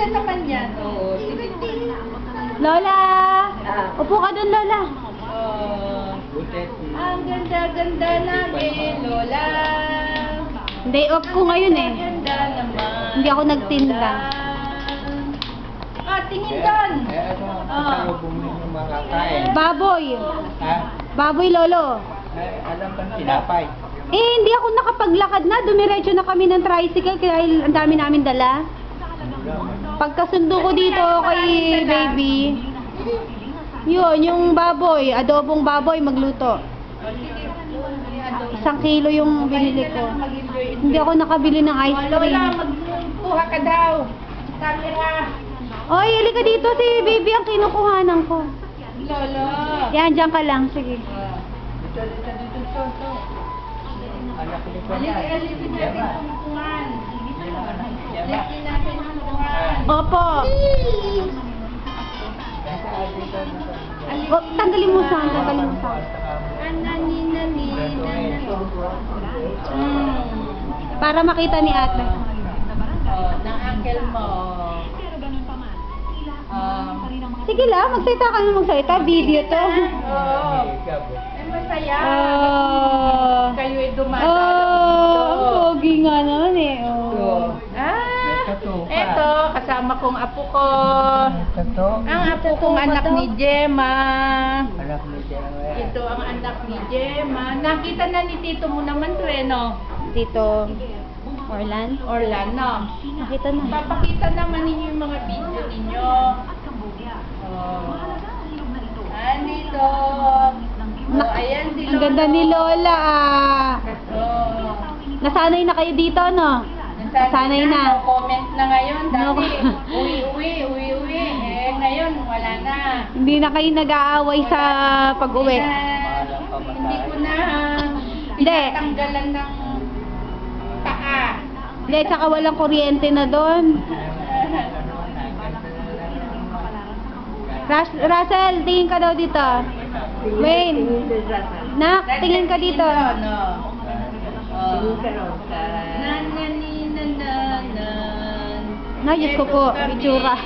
Maganda naman yan. Oo. Lola! Upo ka dun, Lola. Ang ganda-ganda lagi, Lola. Day off ko ngayon eh. Ganda naman. Hindi ako nagtinda. Tingin doon. Pasalubong mo yung mga kain. Baboy. Ha? Baboy, Lolo. Alam ka na tinapay. Eh, hindi ako nakapaglakad na. Dumiretso na kami ng tricycle kaya ang dami namin dala. Pagkasundo ko dito kay baby, yun, yung baboy, adobong baboy magluto. 1 kilo yung binili ko. Hindi ako nakabili ng ice cream. Lola, magkuha ka daw. Camera. Oy, halika dito si baby ang kinukuhanan ko. Lolo. Yan, dyan ka lang. Sige. Dito. Anak ko nito yan. Alipin natin ang upuan. Alipin natin ang upuan. Opo. O, tanggalin mo saan, tanggalin mo saan. Anani. Para makita ni ate. Ng uncle mo. Sige lang, magsalita ka na magsalita. Video to. Oo. Ay, masaya. Kayo ay dumadalo Ang dito. pogi nga naman eh. Eto, kasama kong apo ko. Ito. Ang apo kong anak ni Gemma. Anak ni Gemma. Ito ang anak ni Gemma. Nakita na ni Tito mo naman, Treno. Dito. Orlan. Orlando. Nakita na. Papakita naman ninyo yung mga video ninyo. Andito. Ayan si Lolo. Ang ganda ni Lola ah. Oh. Nasanay na kayo dito, no? Nasanay na. No comment na ngayon. No. Dati, uwi. Eh, ngayon, wala na. Hindi na kayo nag-aaway sa pag-uwi. Hindi ko na Hindi. tinatanggalan ng paa. Hindi, tsaka walang kuryente na doon. Russell, tingin ka daw dito. Wayne. Nak, tingin ka dito. No. Nananinanan. Na, Diyos ko po, itsura.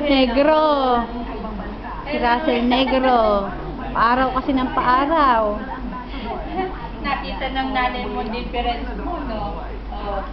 Negro. Si Russell, negro. Paaraw kasi ng paaraw. Nakita ng nanay mo difference mo, no? Oh.